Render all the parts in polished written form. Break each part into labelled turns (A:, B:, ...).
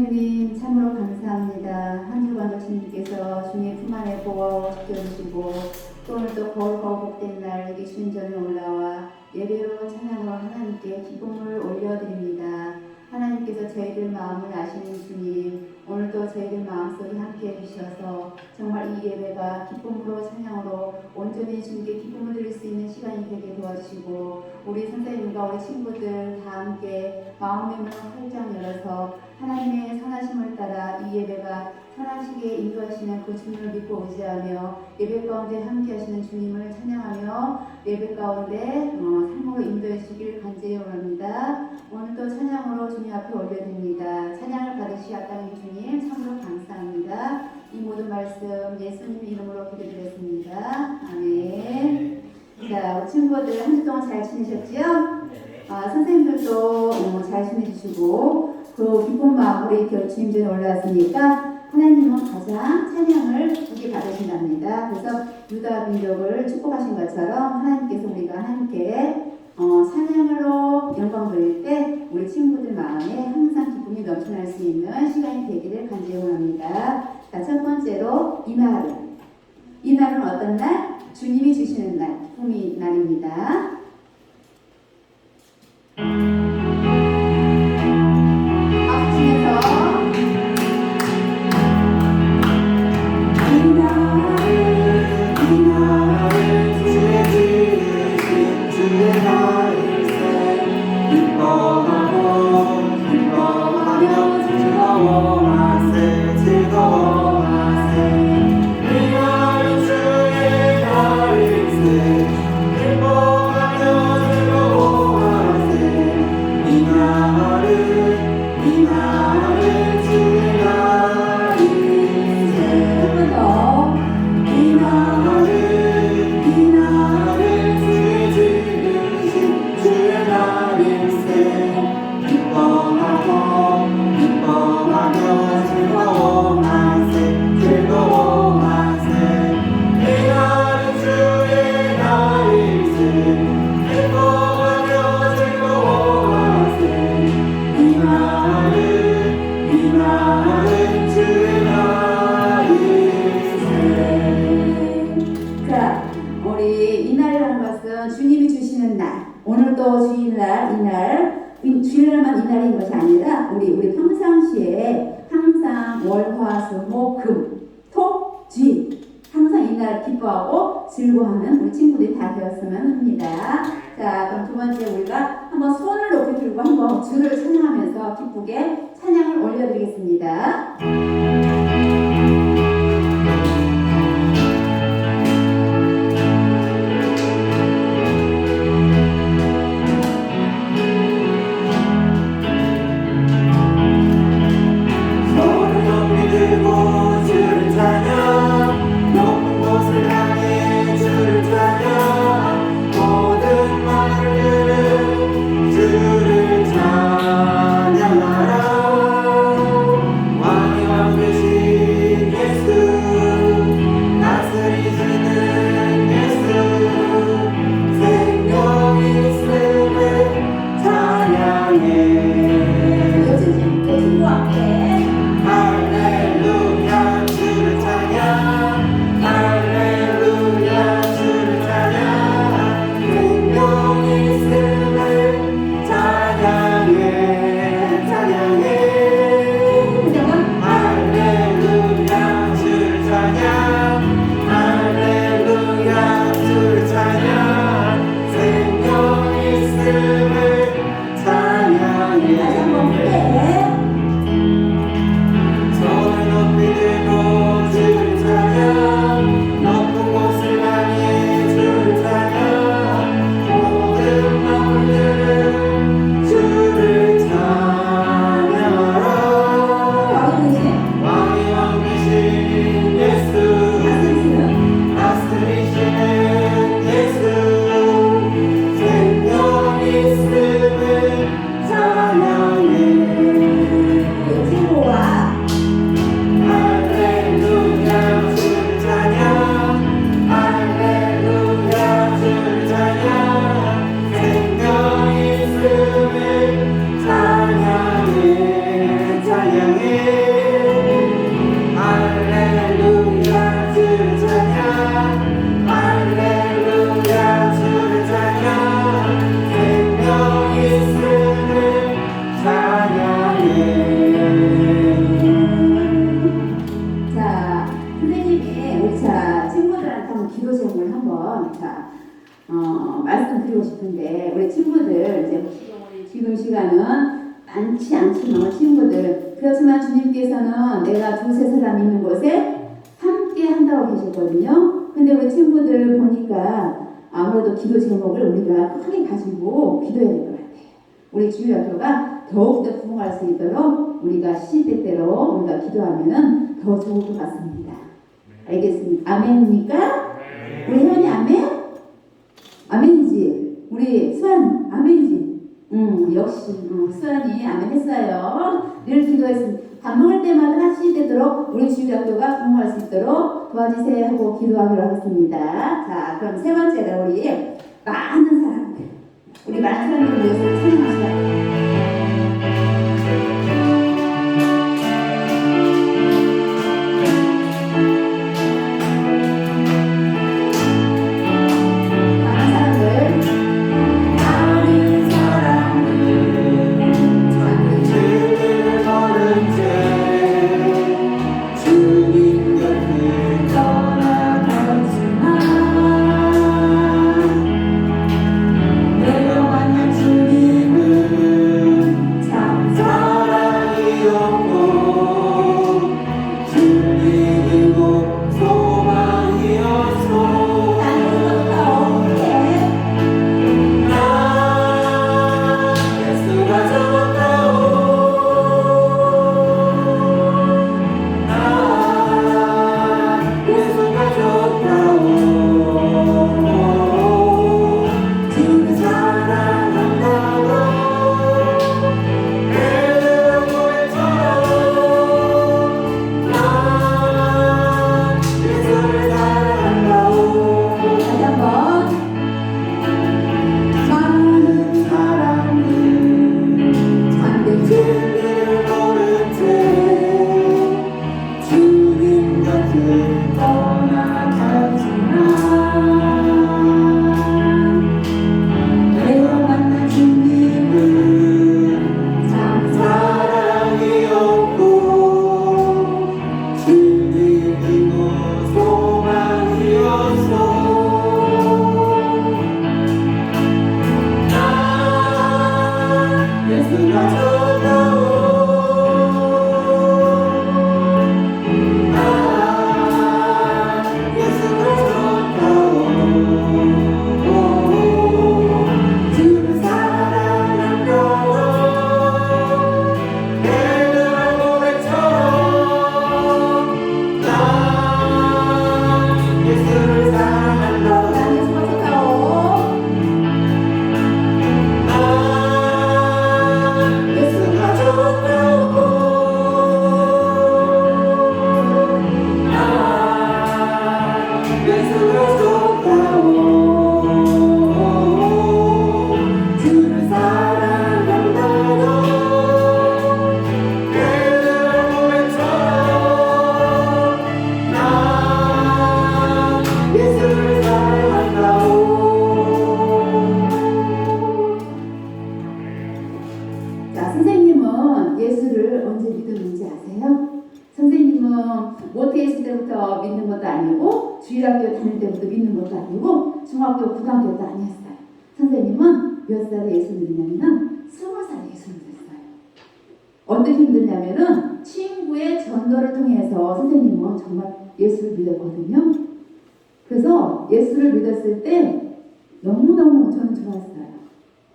A: 주님 참으로 감사합니다. 한 주간도 주님께서 주님의 품 안에 보호 지켜주시고 또 오늘도 거룩하고 복된 날 여기 주님 전에 올라와 예배로 찬양으로 하나님께 기쁨을 올려드립니다. 하나님께서 저희들 마음을 아시는 주님, 오늘도 저희들 마음속에 함께해 주셔서 정말 이 예배가 기쁨으로 찬양으로 온전히 주님께 기쁨을 드릴 수 있는 시간이 되게 도와주시고 우리 선생님과 우리 친구들 다 함께 마음의 문을 활짝 열어서 하나님의 선하심을 따라 이 예배가 선하시게 인도하시는 그 주님을 믿고 의지하며 예배 가운데 함께 하시는 주님을 찬양하며 예배 가운데 삶으로 인도해 주시길 간절히 원합니다. 오늘도 찬양으로 주님 앞에 올려드립니다. 찬양을 받으시 아까는 주님 참으로 감사합니다. 이 모든 말씀 예수님 이름으로 기도드렸습니다. 아멘. 자, 우리 친구들 한 주 동안 잘 지내셨지요? 선생님들도 잘 지내주시고 그 기쁜 마음으로 이렇게 주님 전에 올라왔으니까 하나님은 가장 찬양을 크게 받으신답니다. 그래서 유다 민족을 축복하신 것처럼 하나님께서 우리가 함께 찬양으로 영광 돌릴 때 우리 친구들 마음에 항상 기쁨이 넘쳐날 수 있는 시간이 되기를 간절히 원합니다. 자, 첫 번째로 이 날은 어떤 날? 주님이 주시는 날, 기쁨의 날입니다. 오늘도 주일날만 이날인 것이 아니라 우리 평상시에 항상 월, 화, 수, 목, 금, 토, 쥐 항상 이날 기뻐하고 즐거워하는 우리 친구들이 다 되었으면 합니다. 자, 그럼 두 번째 우리가 한번 손을 높이 들고 한번 주를 찬양하면서 기쁘게 찬양을 올려드리겠습니다.
B: 주를 찬양하라
A: 말씀드리고 싶은데 우리 친구들 이제 지금 시간은 많지 않지만 친구들 그렇지만 주님께서는 내가 두세 사람 있는 곳에 함께 한다고 계셨거든요. 근데 우리 친구들 보니까 아무래도 기도 제목을 우리가 크게 가지고 기도해야 될 것 같아요. 우리 주일학교가 더욱더 부흥할 수 있도록 우리가 시대대로 우리가 기도하면은 더 좋을 것 같습니다. 알겠습니까? 아멘입니까? 우리 혜원이 아멘? 아멘이지. 우리 수환 아멘이지. 역시 수환이 아멘 했어요. 늘 기도했습니다. 밥 먹을 때마다 하시도록 우리 주일학교가 부흥할 수 있도록 도와주세요 하고 기도하기로 하겠습니다. 자, 그럼 세 번째로 우리 많은 사람들, 우리 많은 사람들을 위해서 찬양하시라. 주일학교 다닐 때부터 믿는 것도 아니고 중학교, 고등학교도 아니었어요. 선생님은 몇 살에 예수 믿냐면은 20살에 예수 믿었어요. 어떻게 믿었냐면은 친구의 전도를 통해서 선생님은 정말 예수를 믿었거든요. 그래서 예수를 믿었을 때 너무너무 저는 좋았어요.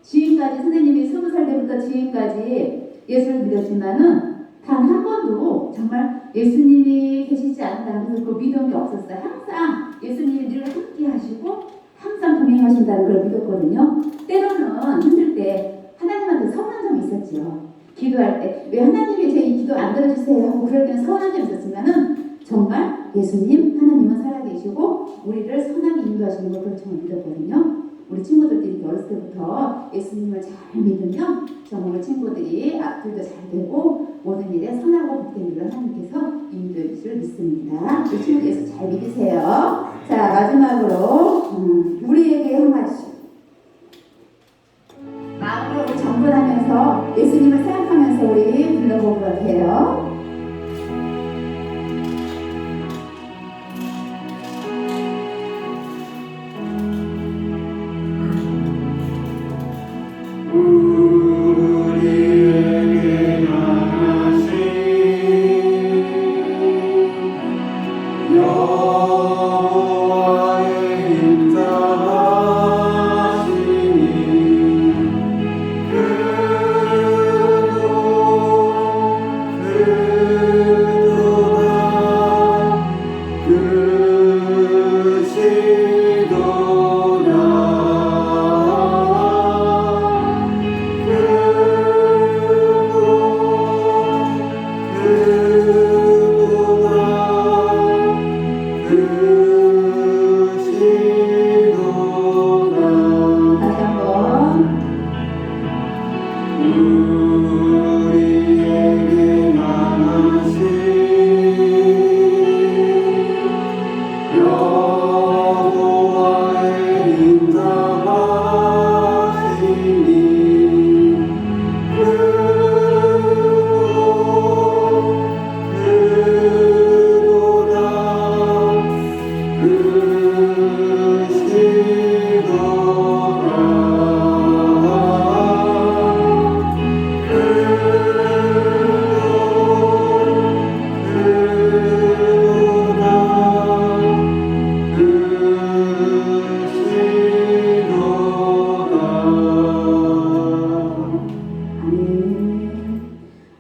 A: 지금까지 선생님이 20살 때부터 지금까지 예수를 믿었지만은 단 한 번도 정말 예수님이 계시지 않다는 것을 그 믿은 게 없었어요. 항상 예수님이 늘 함께 하시고 항상 동행하신다는 걸 믿었거든요. 때로는 힘들 때 하나님한테 서운한 점이 있었죠. 기도할 때 왜 하나님이 제 이 기도 안 들어주세요 하고 그럴 때는 서운한 점이 있었지만은 정말 예수님 하나님은 살아계시고 우리를 선하게 인도하시는 걸 그걸 정말 믿었거든요. 우리 친구들끼리 어렸을 때부터 예수님을 잘 믿으면 정말 친구들이 앞길도 잘 되고 모든 일에 선하고 복된 일을 하나님께서 인도해 주실 믿습니다. 우리 친구 예수 잘 믿으세요. 자, 마지막으로 우리에게 한마디씩 마음으로 우리 정돈하면서 예수님을 생각하면서 우리 불러보도록 해요.
B: 우리에게 하신 여호와의 인자하시니 우리에게 하신 여호와의 인자하시니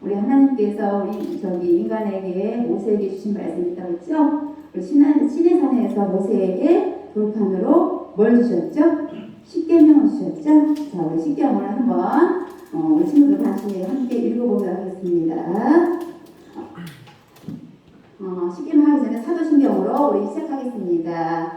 A: 우리 하나님께서 우리 저기 인간에게 모세에게 주신 말씀이 있다고 했죠? 우리 시내산에서 모세에게 돌판으로 뭘 주셨죠? 십계명을 주셨죠? 자, 우리 십계명을 한번 우리 친구들 다시 함께 읽어보도록 하겠습니다. 십계명 하기 전에 사도신경으로 우리 시작하겠습니다.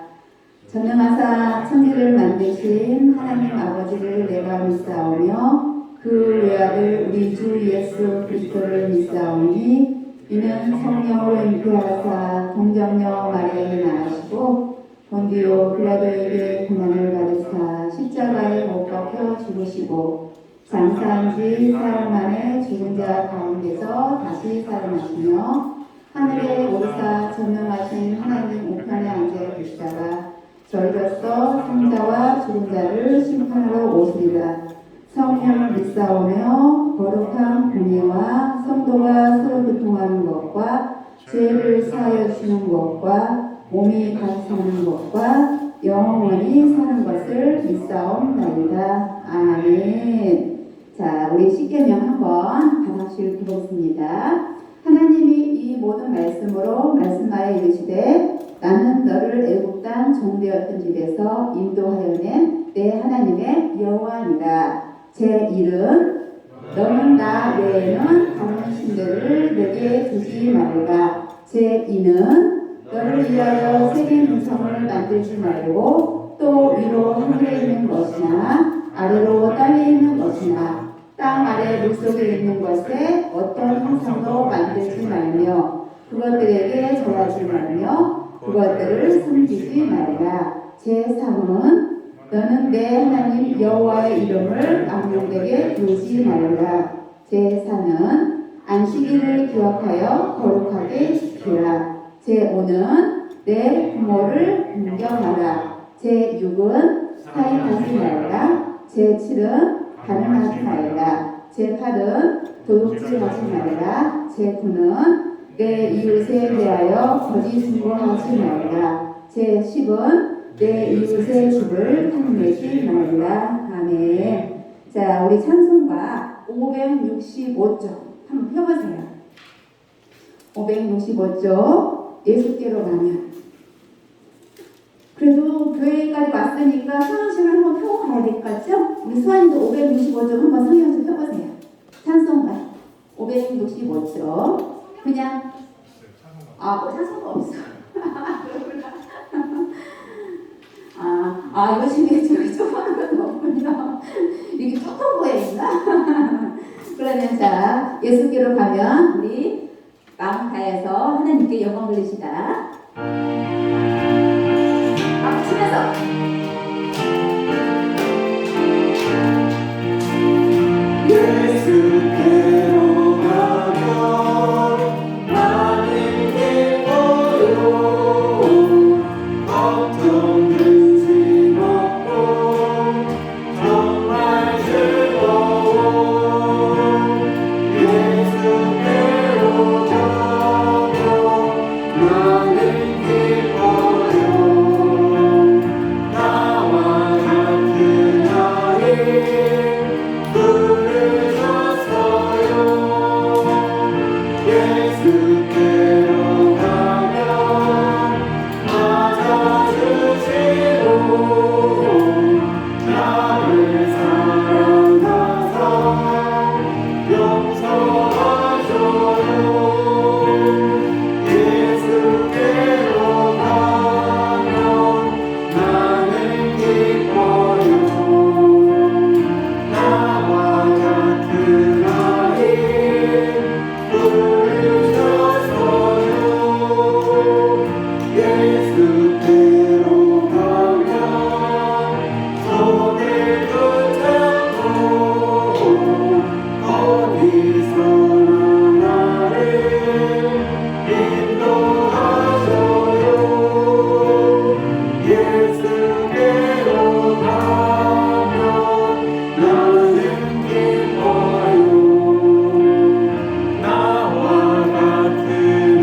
A: 전능하사 천지를 만드신 하나님 아버지를 내가 믿사오며 그 외아들 우리 주 예수 그리스도를 믿사오니 이는 성령으로 잉태하사 동정녀 마리아에 나시고 본디오 빌라도에게 고난을 받으사 십자가에 못 박혀 죽으시고 장사한 지 사흘 만에 죽은 자 가운데서 다시 살아나시며 하늘에 오르사 전능하신 하나님 우편에 앉아 계시다가 저희로서 생자와 죽은 자를 심판하러 오시리라. 성령을 믿사오며 거룩한 공예와 성도가 서로 교통하는 것과 죄를 사하여 주시는 것과 몸이 다시 사는 것과 영원히 사는 것을 믿사옵나이다. 아멘. 자, 우리 십계명 한번 다 같이 읽어보겠습니다. 하나님이 이 모든 말씀으로 말씀하여 이르시되 나는 너를 애굽 땅 종되었던 집에서 인도하여 낸 내 하나님의 여호와니라. 제 1은 너는 나 외에는 다른 신들을 내게 두지 말라. 제 2는 너를 위하여 세계 문성을 만들지 말고 또 위로 하늘에 있는 것이나 아래로 땅에 있는 것이나 땅 아래 물속에 있는 것에 어떤 형상도 만들지 말며 그것들에게 절하지 말며 그것들을 숨기지 말라. 제 3은 너는 내 하나님 여호와의 이름을 악령되게 부르지 말라. 제 4는 안식일을 기억하여 거룩하게 지키라. 제 5는 내 부모를 공경하라. 제 6은 사인하지 말라. 제 7은 가늠하지 말라. 제 8은 도둑질하지 말라. 제 9는 내 이웃에 대하여 거짓 증거하지 말라. 제 10은 내 이웃의 집을 탐내지 말라. 아멘. 자, 우리 찬송가 565쪽 한번 펴보세요. 565쪽 예수께로 가면 그래도 교회까지 왔으니까 성경책을 한번 펴고 가야 될 것 같죠? 우리 수아님도 565쪽 한번 성경책 펴보세요. 찬송가 565쪽 그냥 찬송가 없어. 아, 요즘에 저기 조그마한 건 없군요. 이게 조금 보여있나? 그러면 자, 예수께로 가면 우리 마음 다해서 하나님께 영광 돌리시다. 박수 치면서.
B: 예수께로 가면 나는 기뻐요. 걱정 근심 없고 정말 즐거워. 예수께로 가면 나는 기뻐요. 나와 같은 아이 부르셨어요. 예수께로 가면 맞아주시고 나를 사랑하사 용서하셔요. 예수께로 가면 나는 기뻐요. 나와 같은 아이 부르셨어요. 예수께로 가면 손을 붙잡고 어디서나 나를 인도하셔요. 예수께로 가면 나는 기뻐요. 나와 같은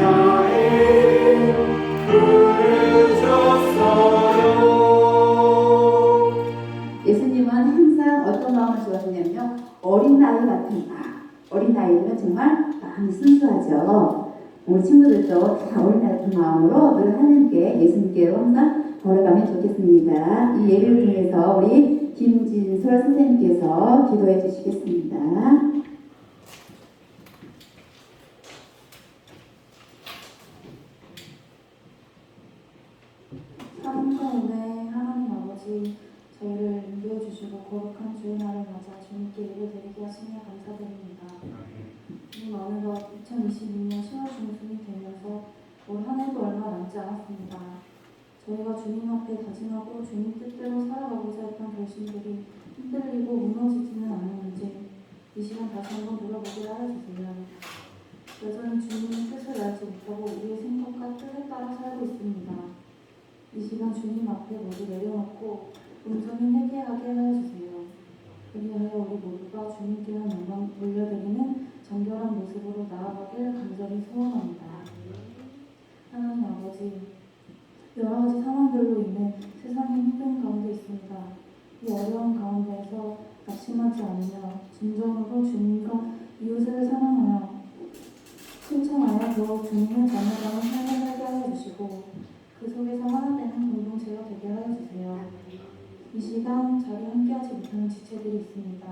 B: 아이 부르셨어요.
A: 예수님은 항상 어떤 마음을 좋아하시냐면요. 어린 아이 같은 마음. 어린 아이들은 정말 마음이 순수하죠. 우리 친구들도 다 어린 아이 같은 마음으로 늘 하나님께 예수님께로 항상 걸어가면 좋겠습니다. 이 예배를 통해서 우리 김진솔 선생님께서 기도해 주시겠습니다.
C: 사랑과 은혜 하나님 아버지 저희를 인도해 주시고 거룩한 주의 날을 맞아 주님께 예배드리게 하시며 감사드립니다. 주님 어느덧 2022년 10월 중순이 되면서 올 한 해도 얼마 남지 않았습니다. 저희가 주님 앞에 다짐하고 주님 뜻대로 살아가고자 했던 결심들이 흔들리고 무너지지는 않았는지 이 시간 다시 한번 돌아보게 하여 주세요. 여전히 주님의 뜻을 알지 못하고 우리의 생각과 뜻에 따라 살고 있습니다. 이 시간 주님 앞에 모두 내려놓고 온전히 회개하게 하여 주세요. 그리하여 우리 모두가 주님께만 영광 돌려드리는 정결한 모습으로 나아가길 간절히 소원합니다. 하나님 아버지, 여러 가지 상황들로 인해 세상이 힘든 가운데 있습니다. 이 어려운 가운데에서 낙심하지 않으며 진정으로 주님과 이웃을 사랑하며 신청하여 더욱 주님의 자녀다운 삶을 살게 하여 주시고 그 속에서 하나 되는 공동체가 되게 하여 주세요. 이 시간 자리에 함께하지 못하는 지체들이 있습니다.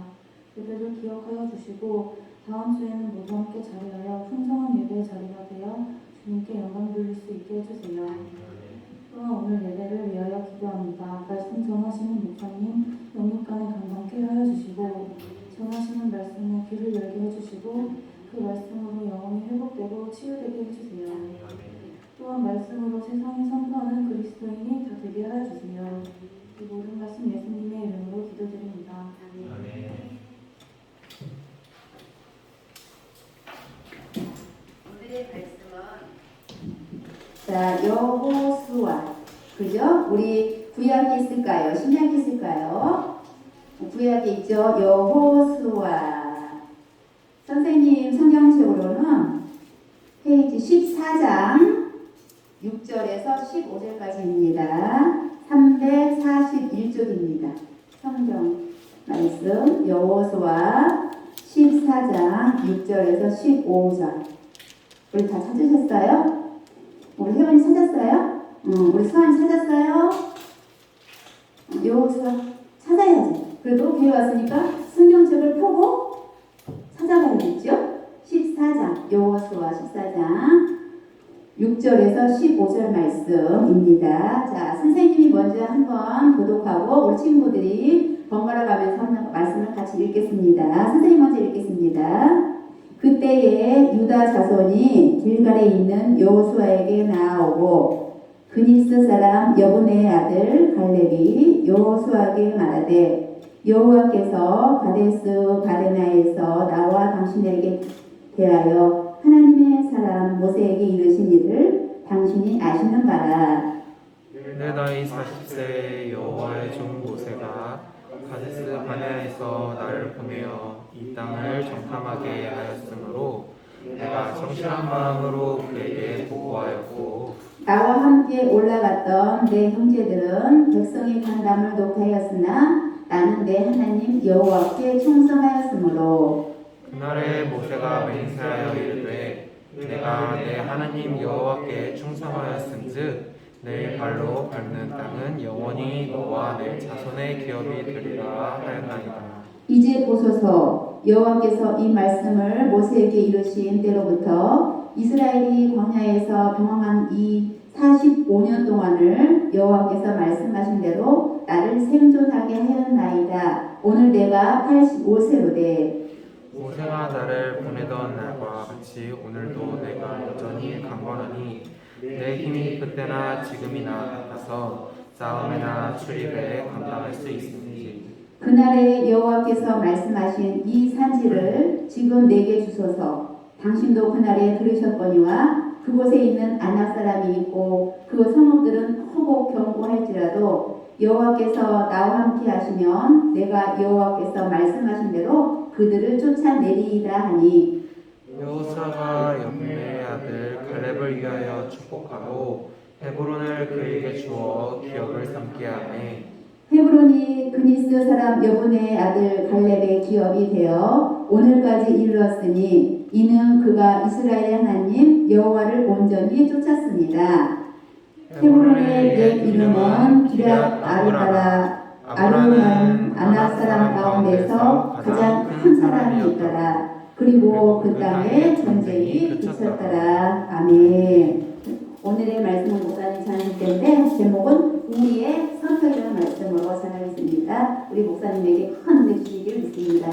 C: 그들을 기억하여 주시고 다음 주에는 모두 함께 자리하여 풍성한 예배의 자리가 되어 주님께 영광 돌릴 수 있게 해주세요. 또한 오늘 예배를 위하여 기도합니다. 말씀 전하시는 목사님 영육간에 감당케 하여 주시고 전하시는 말씀에 귀를 열게 해주시고 그 말씀으로 영혼이 회복되고 치유되게 해주세요. 또한 말씀으로 세상에 선포하는 그리스도인이 다 되게 하여 주세요. 이 모든 말씀 예수님의 이름으로 기도드립니다.
A: 오늘의 말씀은 자, 여호수아. 그죠? 우리 구약이 있을까요? 신약이 있을까요? 구약이 있죠. 여호수아. 선생님 성경책으로는 페이지 14장 6절에서 15절까지입니다. 341쪽입니다. 성경 말씀 여호수아 14장 6절에서 15절. 우리 다 찾으셨어요? 우리 혜원이 찾았어요? 우리 수환이 찾았어요? 여호수아 찾아야지. 그래도 교회 왔으니까 성경책을 펴고 찾아가야겠죠? 14장 여호수아 14장 6절에서 15절 말씀입니다. 자, 선생님이 먼저 한번 교독하고 우리 친구들이 번갈아 가면서 한번 말씀을 같이 읽겠습니다. 선생님 먼저 읽겠습니다. 그때에 유다 자손이 길갈에 있는 여호수아에게 나아오고 그니스 사람 여분의 아들 갈렙이 여호수아에게 말하되 여호와께서 가데스 바르네아에서 나와 당신에게 대하여 하나님의 사람 모세에게 이르신 일을 당신이 아시는 바라.
B: 내 나이 40세 여호와의 종 모세가 가데스 바네아에서 나를 보내어 이 땅을 정탐하게 하였으므로 내가 성실한 마음으로 그에게 보고하였고
A: 나와 함께 올라갔던 내 형제들은 백성의 간담을 독하였으나 나는 내 하나님 여호와께 충성하였으므로
B: 그날에 모세가 맹세하여 이르되 내가 내 하나님 여호와께 충성하였은즉 내 발로 밟는 땅은 영원히 너와 내 자손의 기업이 되리라 하였나이다.
A: 이제 보소서 여호와께서 이 말씀을 모세에게 이르신 때로부터 이스라엘이 광야에서 방황한 이 45년 동안을 여호와께서 말씀하신 대로 나를 생존하게 하였나이다. 오늘 내가 85세로되
B: 모세가 나를 보내던 날과 같이 오늘도 내가 여전히 강건하니 내 힘이 그때나 지금이나 같아서 싸움이나 출입에 감당할 수 있는지
A: 그날에 여호와께서 말씀하신 이 산지를 지금 내게 주소서. 당신도 그날에 들으셨거니와 그곳에 있는 아낙 사람이 있고 그 성읍들은 크고 견고할지라도 여호와께서 나와 함께 하시면 내가 여호와께서 말씀하신 대로 그들을 쫓아내리이다 하니
B: 여호수아가 여분의 아들 갈렙을 위하여 축복하고 헤브론을 그에게 주어 기업을 삼게 하매
A: 헤브론이 그니스 사람 여분의 아들 갈렙의 기업이 되어 오늘까지 이르렀으니 이는 그가 이스라엘의 하나님 여호와를 온전히 쫓았습니다. 헤브론의 옛 이름은 기럇 아르바라. 아르는 아낙 사람 가운데서 가장 큰 사람이 있더라. 그리고 그 땅에 전쟁이 그쳤더라. 아멘. 오늘의 말씀은 목사님 전할 텐데 제목은 우리의 선택이라는 말씀으로 전하겠습니다. 우리 목사님에게 큰 은혜 주시길 믿습니다.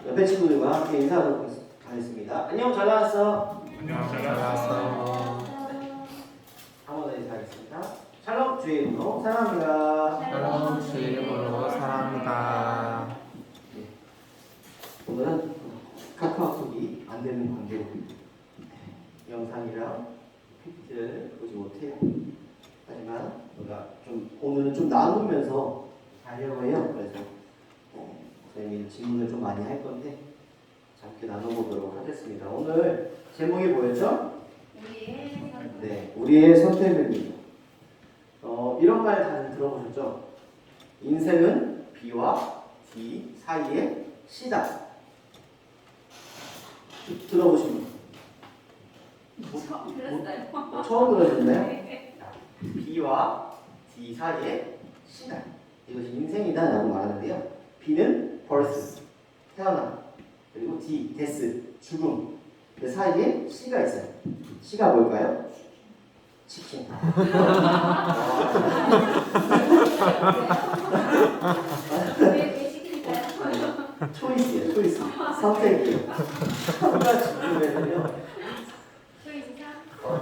D: 옆에 친구들과 함께 인사하도록 하겠습니다. 안녕, 잘 나왔어.
B: 안녕 잘 왔어.
D: 한번 더 인사하겠습니다. 샬롬, 주의 이름으로 사랑합니다.
B: 샬롬 주 이름으로 사랑합니다.
D: 오늘은 카카오톡이 안 되는 관계로 영상이랑 PPT를 보지 못해요. 하지만 우리가 오늘은 좀 나누면서 하려고 해요. 그래서 선생님이 질문을 좀 많이 할 건데 함께 나눠보도록 하겠습니다. 오늘 제목이 뭐였죠? 우리의 선택입니다. 이런 말 다들 들어보셨죠? 인생은 B와 D 사이의 C다. 들어보신 분?
E: 처음 들었어요.
D: 처음 들으셨나요? B와 D 사이의 C다. 이것이 인생이다 라고 말하는데요. B는 birth, 태어남, 그리고 D, death, 죽음. 그 사이에 C가 있어요. C가 뭘까요? 치킨.
E: 왜 시킬까요?
D: 초이스예요, 초이스. 선택이에요. 하나 죽으면요.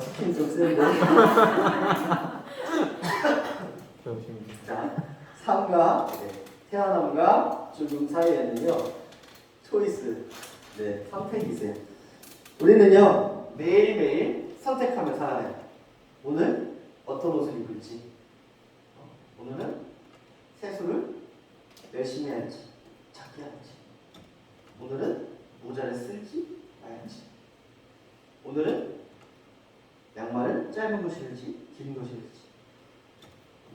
D: 치킨 좀 센데. 자, 삶과 태어남과 죽음 사이에는요, 초이스, 선택이 있어요. 우리는요, 매일매일 선택하며 살아가요. 오늘 어떤 옷을 입을지, 오늘은 세수를 열심히 할지, 작게 할지, 오늘은 모자를 쓸지 말지, 오늘은 양말을 짧은 거 신을지, 긴 거 신을지,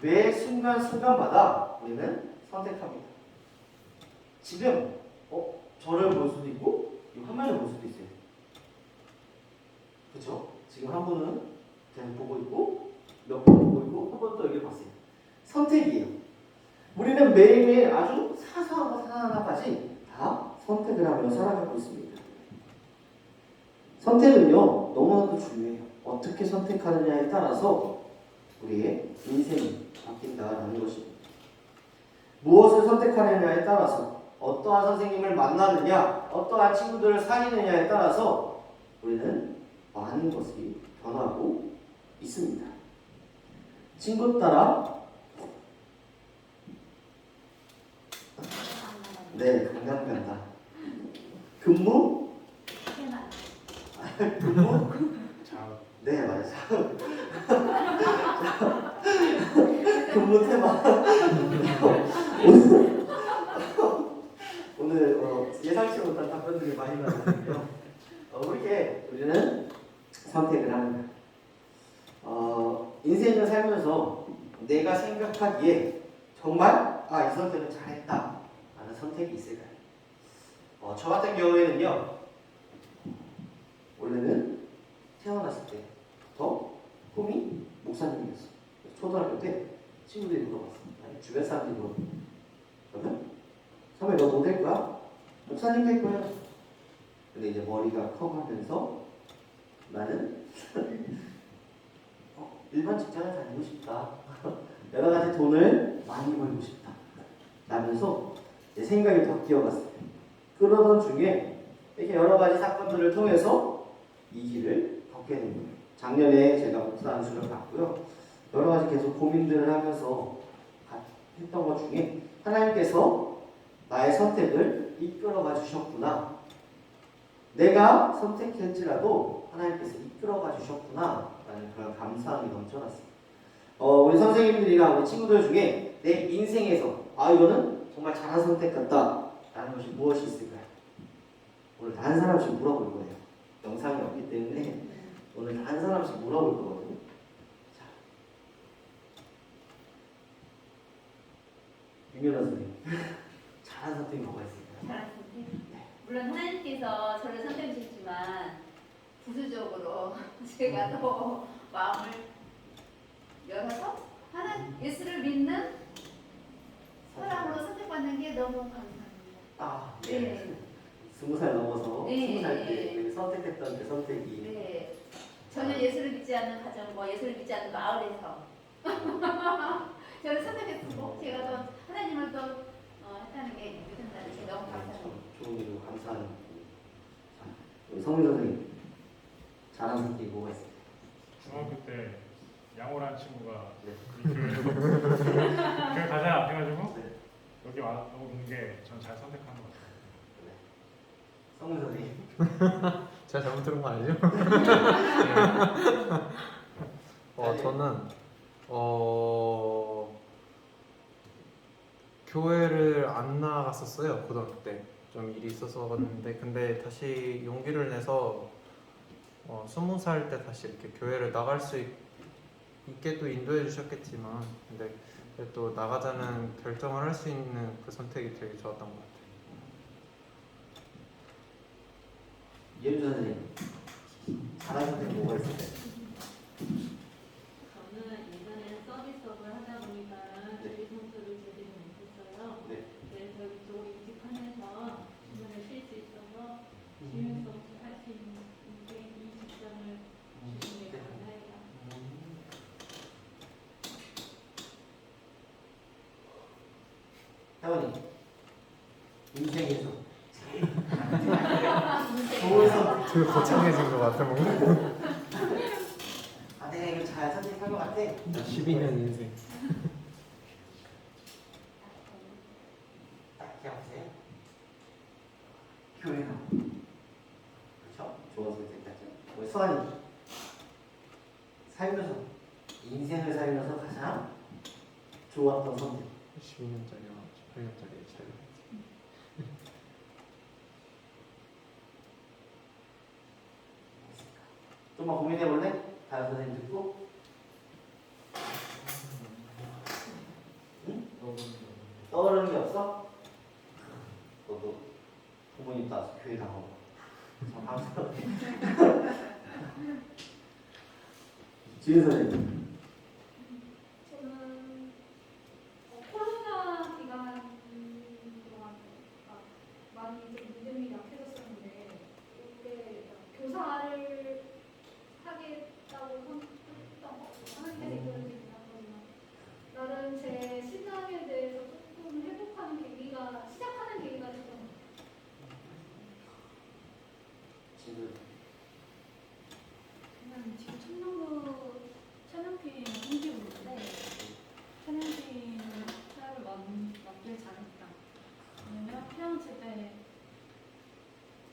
D: 매 순간순간마다 우리는 선택합니다. 지금 저를 볼 수도 있고 이 화면을 볼 수도 있어요. 그렇죠? 지금 한 분은 계속 보고 있고 몇 분 보고 있고 한 번 또 여기 봤어요. 선택이에요. 우리는 매일매일 아주 사소한 것 하나하나까지 다 선택을 하며 살아가고 있습니다. 선택은요 너무나도 중요해요. 어떻게 선택하느냐에 따라서 우리의 인생이 바뀐다라는 것입니다. 무엇을 선택하느냐에 따라서 어떠한 선생님을 만나느냐, 어떠한 친구들을 사귀느냐에 따라서 우리는 많은 것이 변하고 있습니다. 친구 따라 네, 강남 간다. 근무? 근무? 네, 맞아요. 근무 테마. 오늘 예상치 못한 답변들이 많이 나왔는데요. 우리는 선택을 합니다. 인생을 살면서 내가 생각하기에 정말 이 선택은 잘했다 라는 선택이 있을까요? 저 같은 경우에는요. 원래는 태어났을 때부터 꿈이 목사님이었어요. 초등학교 때 친구들이 물어봤어요. 아니, 주변 사람들이 물어봤어요. 그러면 사무엘 너 뭐 될 거야? 목사님 될 거야. 근데 이제 머리가 커가면서 나는 일반 직장을 다니고 싶다. 여러 가지 돈을 많이 벌고 싶다. 라면서 내 생각이 바뀌어갔어요. 그러던 중에 이렇게 여러 가지 사건들을 통해서 이 길을 걷게 된 거예요. 작년에 제가 목사 안수를 받고요. 여러 가지 계속 고민들을 하면서 했던 것 중에 하나님께서 나의 선택을 이끌어가 주셨구나. 내가 선택할지라도 하나님께서 이끌어가 주셨구나 라는 그런 감사함이 넘쳐났어요. 우리 선생님들이랑 우리 친구들 중에 내 인생에서 이거는 정말 잘한 선택 같다 라는 것이 무엇이 있을까요? 오늘 다 한 사람씩 물어볼 거예요. 영상이 없기 때문에 오늘 다 한 사람씩 물어볼 거거든요. 자, 윤현아 선생님 잘한 선택이 뭐가 있을까요?
E: 잘한 선택. 물론 하나님께서 저를 선택하셨지만 부수적으로 제가 더 마음을 열어서 예수를 믿는 사람으로 선택받는 게 너무 감사합니다.
D: 네. 20살 넘어서
E: 네.
D: 20살 때 선택했던 그 선택이
E: 네. 전혀 예수를 믿지 않는 가정과 예수를 믿지 않는 마을에서 저를 선택했고 제가 또 하나님을 또 했다는 게 믿는다는 게 너무 감사합니다.
D: 좋은 일이고 감사한 일이고. 자, 우리 성민 선생님 잘한 선택이 뭐가 있을까요?
F: 중학교 때 양호란 친구가
D: 네.
F: 교회 가자 해가지고
D: 네.
F: 여기 오는 게 전 잘 선택한 것 같아요.
D: 성민 선생님
B: 제가 잘못 들은 거 아니죠? 저는 교회를 안 나갔었어요. 고등학교 때 좀 일이 있어서 갔는데 근데 다시 용기를 내서 20살 때 다시 이렇게 교회를 나갈 수 있게 또 인도해 주셨겠지만 근데 또 나가자는 결정을 할 수 있는 그 선택이 되게 좋았던 것 같아요.
D: 이현주 선생님 잘한 선택이 뭐가 있을까요?
G: 저는 예전에 서비스업을 하다 보니까 조리 청소를 제대로 못했어요.
D: 네.
G: 그래서 이쪽으로 이직하면서 주문을 쉴 수 있어서 기획서 없이 할 수 있는 게 이 직장을 주신 게 감사해요.
D: 혜원이 인생에서 좋은 선택
B: 되게 거창해진 것 같아 뭔가.
D: 내가 이걸 잘 선택한 것 같아.
B: 12년 인생.
D: 딱 기억하세요? 교회가 그렇죠? 좋은 선택까지. 우리 수환이 살면서 인생을 살면서 가장 좋았던 선택.
B: 12년짜리와 18년짜리 차이가.
D: 좀만 고민해 볼래? 다른 선생님 듣고. 나와서 교회 나가고 참 감사합니다. 지은 선생님.
G: 저는 코로나 기간 동안 많이 좀 믿음이 약해졌었는데 그때 교사를 하겠다고 했던 하나님의 그런 나름 제 신앙에 대해서 조금 회복하는 계기가 시작하는 계기가 됐던 것 같아요.
D: 지금
C: 그냥 지금 천연필 공기고 있는데 천연필 사람을 만들 잘했다. 왜냐면 피아노 칠 때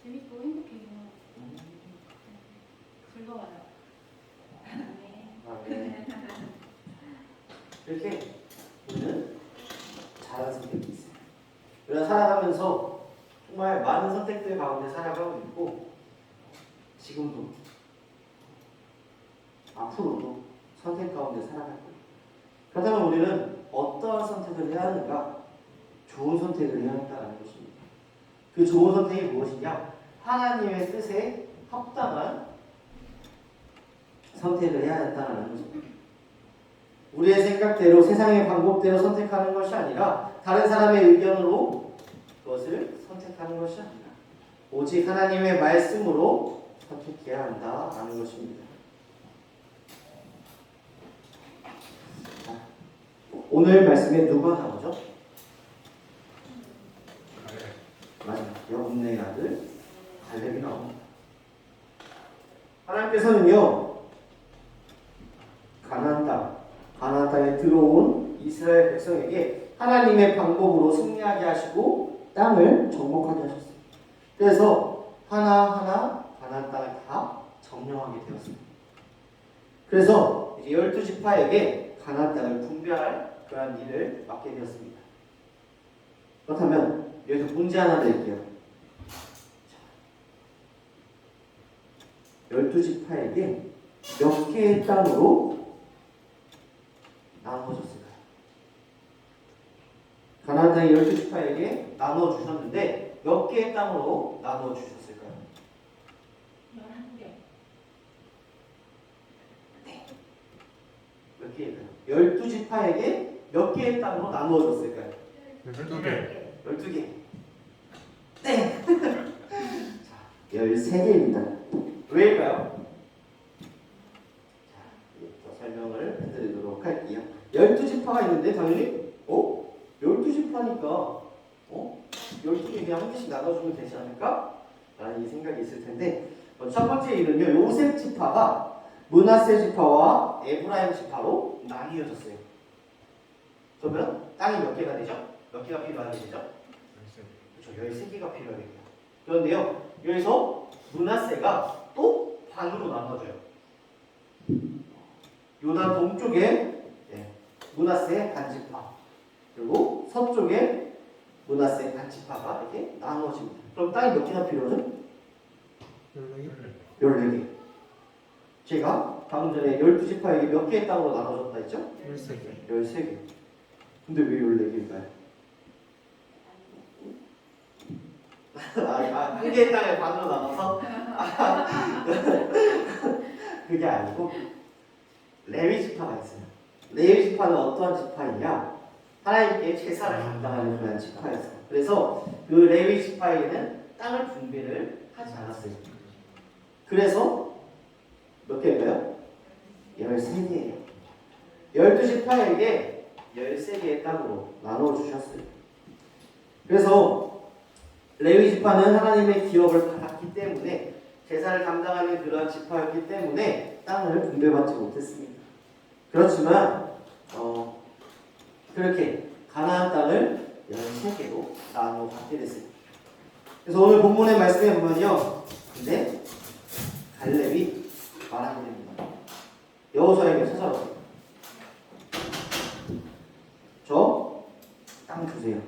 C: 재밌고 행복해요. 즐거워요. 네.
D: 네. 이렇게 우리는 잘한 선택이 있어요. 우리가 살아가면서 정말 많은 선택들 가운데 살아가고 있고 지금도 앞으로도 선택 가운데 살아갈 거예요. 그렇다면 우리는 어떠한 선택을 해야 하는가? 좋은 선택을 해야 한다는 것입니다. 그 좋은 선택이 무엇이냐? 하나님의 뜻에 합당한 선택을 해야 한다는 것입니다. 우리의 생각대로 세상의 방법대로 선택하는 것이 아니라 다른 사람의 의견으로 그것을 선택하는 것이 아니라 오직 하나님의 말씀으로 선택해야 한다라는 것입니다. 자, 오늘 말씀에 누가 나오죠? 맞아요. 여분의 아들 갈렙이 나옵니다. 하나님께서는요 가나안 땅에 들어온 이스라엘 백성에게 하나님의 방법으로 승리하게 하시고 땅을 정복하게 하셨습니다. 그래서 하나하나 가나안 땅을 다 점령하게 되었습니다. 그래서 이제 12지파에게 가나안 땅을 분배할 그러한 일을 맡게 되었습니다. 그렇다면 여기서 문제 하나 낼게요. 12지파에게 몇 개의 땅으로 나눠줬을까요? 가나안 땅의 12지파에게 나눠주셨는데 몇 개의 땅으로 나눠주셨을까요?
G: 11개.
D: 몇 개일까요? 12지파에게 몇 개의 땅으로 나누어졌을까요?
B: 12개.
D: 12개. 네. 자, 13개입니다. 왜일까요? 자, 더 설명을 해드리도록 할게요. 12지파가 있는데 당연히 12지파니까 12개 그냥 한 개씩 나눠주면 되지 않을까? 라는 이 생각이 있을 텐데 첫 번째 일은요. 요셉 지파가 므낫세 지파와 에브라임 지파로 나뉘어졌어요. 그러면 땅이 몇 개가 되죠? 몇 개가 필요하게 되죠? 그렇죠. 13개가 필요하게 돼요. 그런데요. 여기서 므낫세가 또 반으로 나눠져요. 요단 동쪽에 므낫세 반지파 그리고 서쪽에 므낫세 반지파가 이렇게 나누어집니다. 그럼 땅이 몇 개나 필요하죠? 14개. 제가 방금 전에 12지파에게 몇 개의 땅으로 나눠졌다 했죠?
B: 13개.
D: 13개. 근데 왜 14개일까요? 한 개의 땅을 반으로 나눠서? 그게 아니고 레위 지파가 있어요. 레위 지파는 어떠한 지파이냐? 하나님께 제사를 감당하는 그런 지파였어요. 그래서 그 레위 지파에게는 땅을 분배를 하지 않았어요. 그래서 몇 개일까요? 13개예요. 12지파에게 13개의 땅으로 나눠주셨어요. 그래서 레위 지파는 하나님의 기업을 받았기 때문에 제사를 감당하는 그러한 지파였기 때문에 땅을 분배받지 못했습니다. 그렇지만 그렇게 가나안 땅을 13개로 나눠 갖게 됐습니다. 그래서 오늘 본문의 말씀에 보면요. 근데 갈렙이 말하게 됩니다. 여호수아에게 찾아오세요. 저 땅 주세요.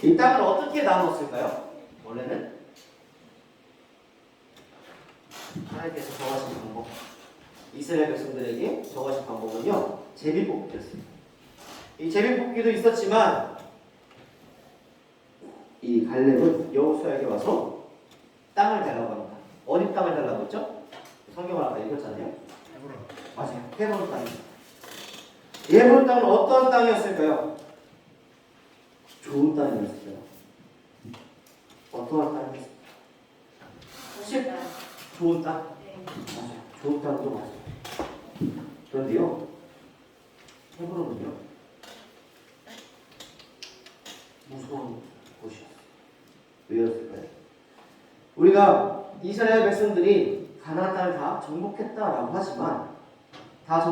D: 이 땅을 어떻게 나눴을까요? 원래는 하나님께서 정하신 방법, 이스라엘 백성들에게 정하신 방법은요, 제비뽑기였습니다. 이 제비뽑기도 있었지만 이 갈렙은 여호수아에게 와서 땅을 달라고 합니다. 어디 땅을 달라고 했죠? 성경을 아까 읽었잖아요.
F: 헤브론.
D: 맞아요. 헤브론 땅입니다. 헤브론 땅은 어떤 땅이었을까요? 좋은 땅이었을까요? 어떠한 땅이었을까요? 사실 좋은 땅.
E: 네.
D: 맞아요. 좋은 땅도 맞아요. 그런데요, 헤브론은요, 무서운 곳이었어요. 왜였을까요? 우리가 이스라엘 백성들이 가나안 땅을 다 정복했다라고 하지만 다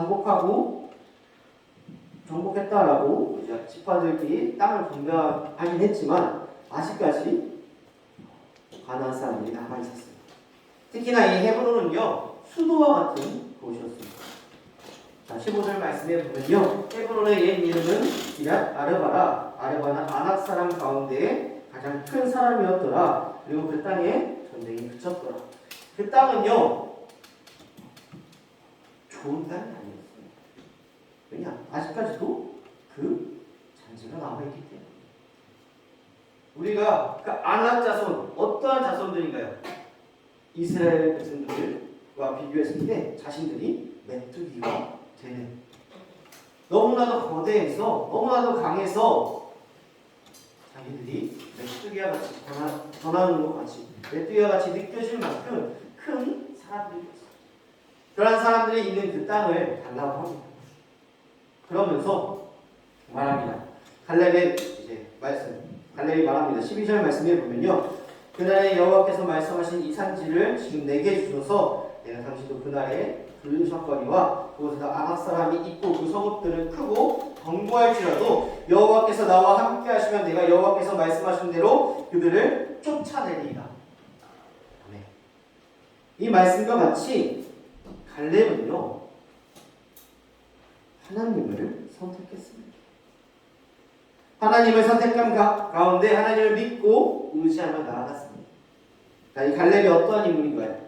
D: 정복했다라고 이제 지파들끼리 땅을 분배하긴 했지만 아직까지 가나안 사람들이 남아 있었어요. 특히나 이 헤브론은요 수도와 같은 곳이었습니다. 자, 15절 말씀에 보면요, 헤브론의 옛 이름은 기럇 아르바라. 아르바는 아낙 사람 가운데 가장 큰 사람이었더라. 그리고 그 땅에 전쟁이 그쳤더라. 그 땅은요 좋은 땅이 아니었어요. 왜냐? 아직까지도 그 잔재가 남아있기 때문에. 우리가 그 아낙 자손, 어떠한 자손들인가요? 이스라엘 백성들과 비교했을 때 자신들이 메뚜기가 되는, 너무나도 거대해서 너무나도 강해서 자기들이 메뚜기와 같이 변하는 것 같이 메뚜기와 같이 느껴질 만큼 큰 사람들이었어요. 그러한 사람들이 있는 그 땅을 달라고 합니다. 그러면서 말합니다. 갈렙의 이제 말씀, 갈렙이 말합니다. 12절 말씀에 보면요, 그날에 여호와께서 말씀하신 이 산지를 지금 내게 주셔서 내가 당신도 그날에 들으셨거니와 그곳에서 아낙 사람이 있고 그 성읍들은 크고 견고할지라도 여호와께서 나와 함께 하시면 내가 여호와께서 말씀하신 대로 그들을 쫓아내리이다. 아멘. 이 말씀과 같이 갈렙은요 하나님을 선택했습니다. 하나님을 선택한 가운데 하나님을 믿고 의지하며 나아갔습니다. 자, 이 갈렙이 어떠한 인물인가요?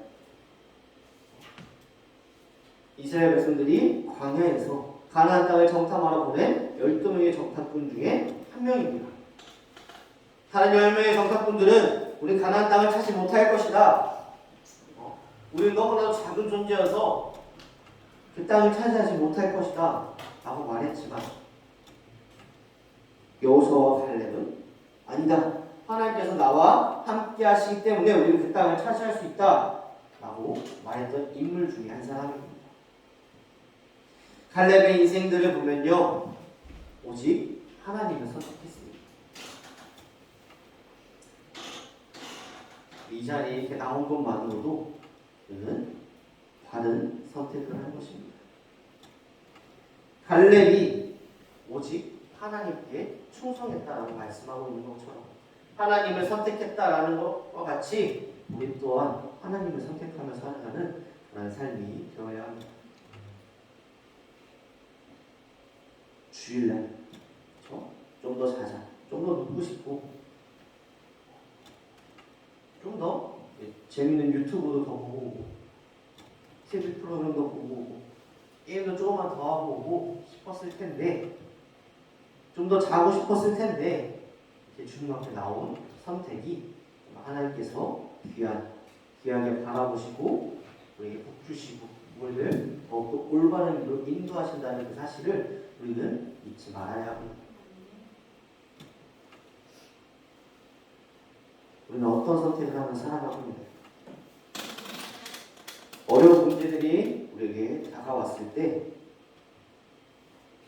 D: 이스라엘 백성들이 광야에서 가나안 땅을 정탐하러 보낸 12명의 정탐꾼 중에 한 명입니다. 다른 10명의 정탐꾼들은 우리 가나안 땅을 찾지 못할 것이다. 우리는 너무나도 작은 존재여서 그 땅을 차지하지 못할 것이다 라고 말했지만 여호수아와 갈렙은 아니다. 하나님께서 나와 함께 하시기 때문에 우리는 그 땅을 차지할 수 있다 라고 말했던 인물 중에 한 사람입니다. 갈렙의 인생들을 보면요 오직 하나님을 선택했습니다. 이 자리에 이렇게 나온 것만으로도 그는 바른 선택을 한 것입니다. 갈렙이 오직 하나님께 충성했다라고 말씀하고 있는 것처럼 하나님을 선택했다라는 것과 같이 우리 또한 하나님을 선택하며 살아가는 그런 삶이 되어야 합니다. 주일날 좀 더 자자, 좀 더 눕고 싶고 좀 더 재밌는 유튜브도 더 보고 TV 프로그램도 보고 게임도 조금만 더 하고 오고 싶었을 텐데, 좀 더 자고 싶었을 텐데 주님 앞에 나온 선택이 하나님께서 귀하게 바라보시고 우리에게 복 주시고 우리를 더욱더 올바른 길로 인도하신다는 그 사실을 우리는 잊지 말아야 합니다. 우리는 어떤 선택을 하면 살아가고 있는가? 어려운 문제들이 우리에게 다가왔을 때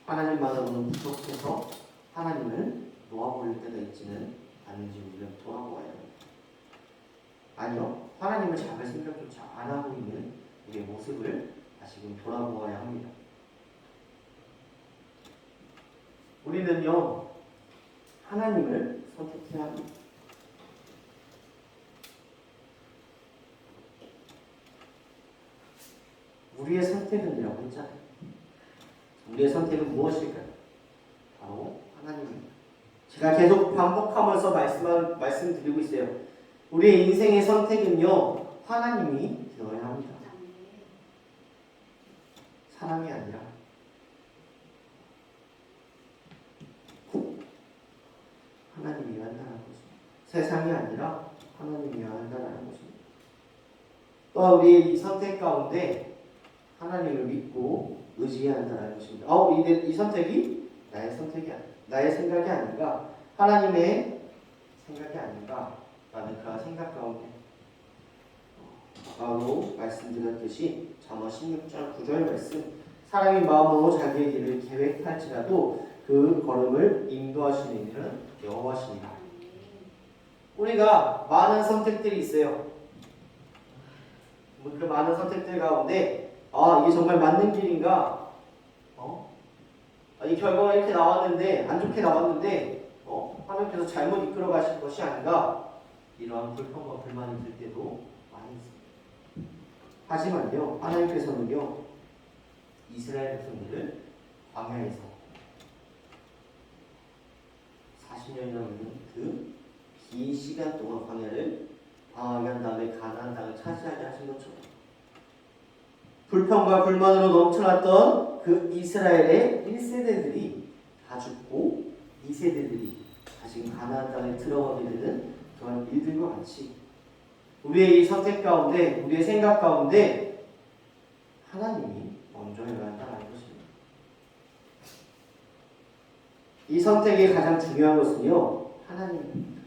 D: 하나님만으로는 부족해서 하나님을 놓아버릴 때가 있지는 않은지 우리는 돌아보아야 합니다. 아니요, 하나님을 잡을 생각조차 안 하고 있는 우리의 모습을 다시금 돌아보아야 합니다. 우리는요 하나님을 선택해야 합니다. 우리의 선택은이라고 했잖아요. 우리의 선택은 무엇일까요? 바로 하나님입니다. 제가 계속 반복하면서 말씀드리고 있어요. 우리의 인생의 선택은요 하나님이 되어야 합니다. 사람이 아니라 하나님이어야 한다는 것입니다. 세상이 아니라 하나님이어야 한다는 것입니다. 우리의 이 선택 가운데 하나님을 믿고 의지해야 한다는 것입니다. 이 선택이 나의 선택이 아닌가, 나의 생각이 아닌가, 하나님의 생각이 아닌가 라는 그런 생각 가운데 바로 말씀드렸듯이 잠언 16장 9절 말씀, 사람이 마음으로 자기의 길을 계획할지라도 그 걸음을 인도하시는 이는 여호와시니라. 우리가 많은 선택들이 있어요. 그 많은 선택들 가운데 이게 정말 맞는 길인가? 이 결과가 이렇게 나왔는데 안 좋게 나왔는데 하나님께서 잘못 이끌어 가실 것이 아닌가? 이러한 불평과 불만이 들 때도 많이 있습니다. 하지만요, 하나님께서는요, 이스라엘 백성들을 광야에서 40년이 넘는 그 긴 시간 동안 광야를 방황하게 한 다음에 가나안 땅을 차지하게 하신 것처럼 불평과 불만으로 넘쳐났던 그 이스라엘의 1세대들이 다 죽고 2세대들이 다시 가나안 땅에 들어가게 되는 그런 일들과 같이 우리의 이 선택 가운데, 우리의 생각 가운데 하나님이 먼저 해야 한다는 것입니다. 이 선택의 가장 중요한 것은요, 하나님입니다.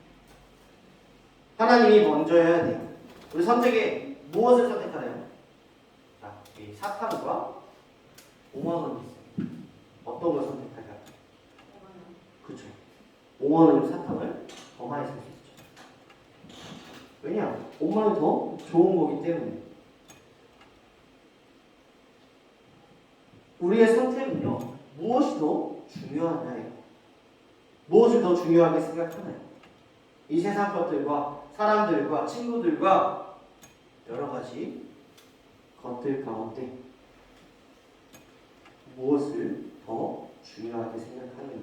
D: 하나님이 먼저 해야 돼요. 우리 선택에 무엇을 선택하나요? 자, 이 사탕과 5만 원이 있어요. 어떤 걸 선택할까요?
E: 5만 원.
D: 그렇죠. 5만 원이면 사탕을 더 많이 살 수 있죠. 왜냐? 5만 원이 더 좋은 거기 때문에. 우리의 선택은요, 무엇이 더 중요하나요? 무엇을 더 중요하게 생각하나요? 이 세상 것들과 사람들과 친구들과 여러 가지 것들 가운데 무엇을 더 중요하게 생각하느냐?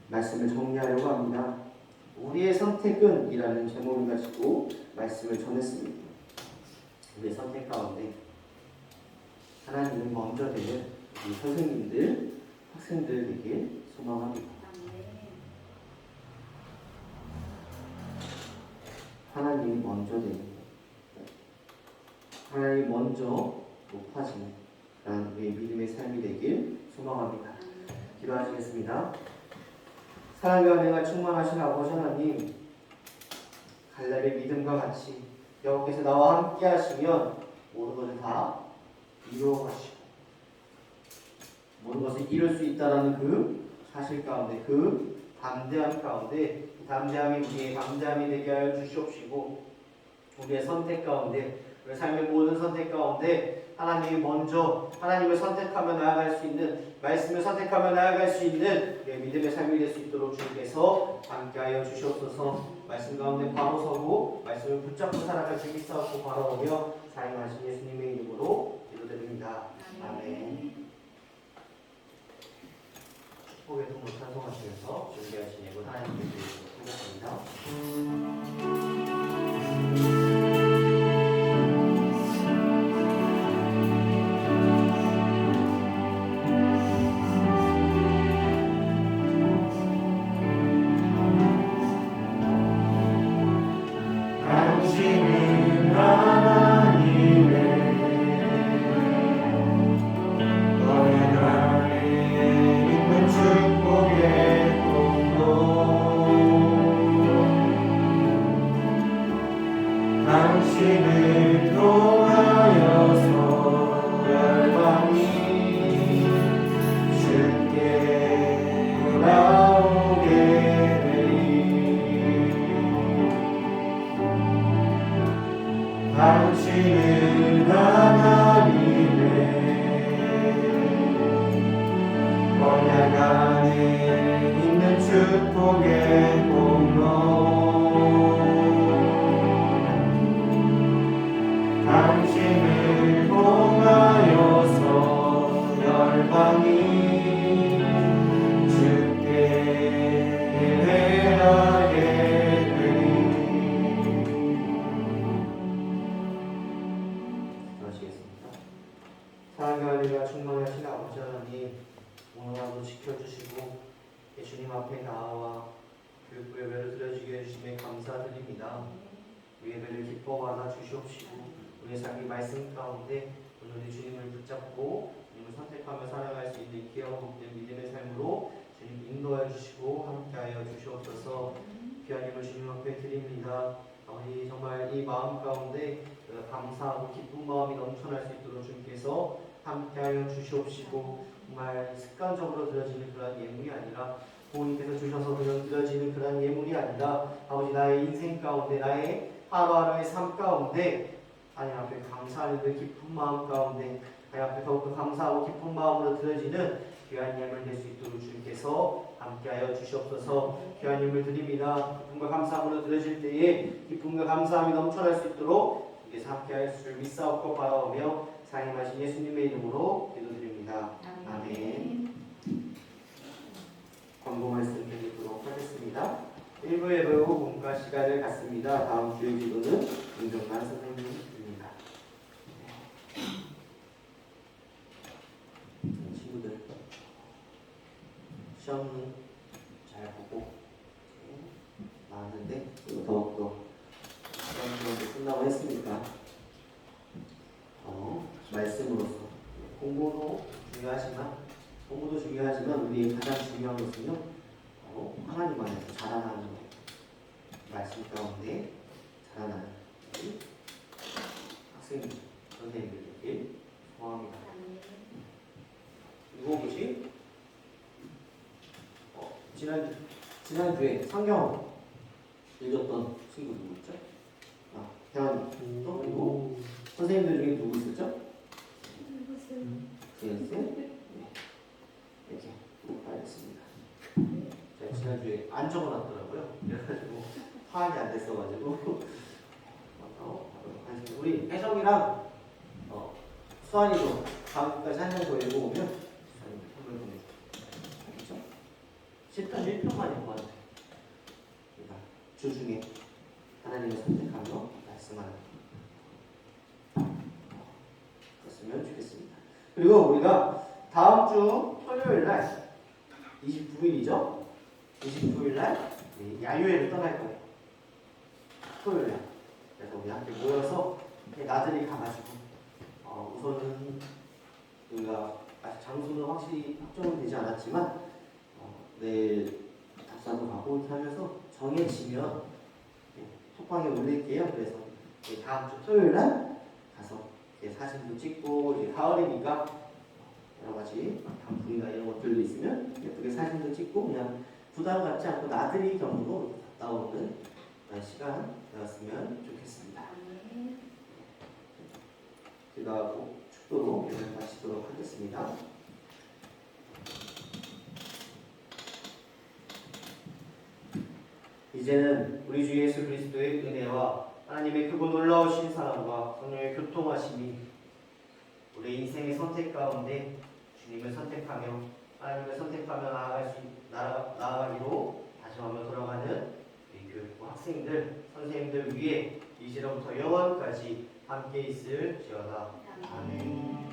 D: 말씀을 정리하려고 합니다. 우리의 선택은 이라는 제목을 가지고 말씀을 전했습니다. 우리의 선택 가운데 하나님이 먼저 되는 우리 선생님들, 학생들 되길 소망합니다. 하나님이 먼저 되는, 하나님이 먼저 높아지는 그런 우리의 믿음의 삶이 되길 소망합니다. 기도하시겠습니다. 사랑과 은혜가 충만하신 아버지 하나님, 갈렙의 믿음과 같이 여호와께서 나와 함께 하시면 모든 것을 다 이루어 가시고 모든 것을 이룰 수 있다는 그 사실 가운데, 그 담대함 가운데, 담대함이 우리의 담대함이 되게 하여 주시옵시고, 우리의 선택 가운데, 우리 삶의 모든 선택 가운데 하나님이 먼저 하나님을 선택하며 나아갈 수 있는, 말씀을 선택하며 나아갈 수 있는 우리의 믿음의 삶이 될 수 있도록 주님께서 함께하여 주시옵소서. 말씀 가운데 바로 서고 말씀을 붙잡고 살아갈 수 있사옵고 바라오며 사랑하신 예수님의 이름으로 기도드립니다. 아멘. 축복의 통로 찬송하시면서 준비하신 예고 하나님께 드리도록 하겠습니다.
B: 당신은 하나님의 너의 안에 있는 축복의 통로, 당신을 통하여서 열방이 주께 돌아오게 되리. 당신은 하나님의 언약 안에 있는 축복의 공로, 당신을 통하여서 열방이 주께 예배하게 사랑과 은혜가 충만하신 아버지 하나님, 오늘 하루 지켜주시고 예수님 앞에 나와
D: 교육부 예배를 드려지게 해주심에 감사드립니다. 우리 예배를 기뻐하나 주시옵시고 우리의 삶이 말씀 가운데 오늘 주님을 붙잡고 주님을 선택하며 살아갈 수 있는 귀하고 복된 믿음의 삶으로 주님 인도해 주시고 함께하여 주시옵소서. 귀하님을 주님 앞에 드립니다. 우리 정말 이 마음 가운데 감사하고 기쁜 마음이 넘쳐날 수 있도록 주님께서 함께하여 주시옵시고 정말 습관적으로 드려지는 그런 예물이 아니라 부모님께서 주셔서 그냥 드려지는 그런 예물이 아니라 아버지 나의 인생 가운데 나의 하루하루의 삶 가운데 하나님 앞에 감사하는 그 기쁜 마음 가운데 하나님 앞에 더욱더 감사하고 기쁜 마음으로 드려지는 귀한 예물 될 수 있도록 주님께서 함께하여 주시옵소서. 귀한 예물 드립니다. 기쁨과 감사함으로 드려질 때에 기쁨과 감사함이 넘쳐날 수 있도록 주께서 함께하여 주실 믿사옵고 바라오며 사랑하신 예수님의 이름으로 기도드립니다. 아멘. 광고 말씀 드리도록 하겠습니다. 1부 예배 후 문과 시간을 갖습니다. 다음 주의 기도는 윤정만 선생님이 드립니다. 친구들 시험은 잘 보고 나왔는데 더욱더 시험도 끝나고 했으니까 말씀으로서 공부도 중요하지만 우리 가장 중요한 것은요 하나님 안에서 자라나는 것, 말씀 가운데 자라나는 학생들, 선생님들에게 소망합니다. 그리고 뭐지? 지난주에 성경 읽었던 친구 누구 있죠? 태환이 또 그리고 선생님들 중에 누구 있었죠? 지은쌤? 이렇게 알겠습니다. 제가 지난주에 안 적어놨더라고요. 그래가지고 파악이 안 됐어가지고 우리 혜정이랑 수환이도 다음 주까지 한 장 더 읽어보면 선물 보내줄게요. 알겠죠? 10편 1편만 읽어봐도 돼요. 그러니까 주중에 하나님을 선택하며 말씀하는 그랬으면 좋겠습니다. 그리고 우리가 다음 주 토요일 날 29일이죠? 29일 날 야유회를 떠날 거예요. 토요일 날. 그래서 우리 함께 모여서 나들이 가가지고 우선은 우리가 아직 장소는 확실히 확정은 되지 않았지만 내일 답사도 가고 이렇게 하면서 정해지면 톡방에 올릴게요. 그래서 다음 주 토요일 날 가서 사진도 찍고 이제 가을이니까 여러 가지 단풍이나 이런 것들도 있으면 예쁘게 사진도 찍고 그냥 부담 갖지 않고 나들이 경으로 갔다 오는 시간 되었으면 좋겠습니다. 기도하고 축도로 예배를 마치도록 하겠습니다. 이제는 우리 주 예수 그리스도의 은혜와 하나님의 크고 놀라우신 사랑과 성령의 교통하심이 우리 인생의 선택 가운데 주님을 선택하며 하나님을 선택하며 나아가기로 다짐하며 돌아가는 우리 교육부 학생들, 선생님들 위해 이제로부터 영원까지 함께 있을지어다. 아멘.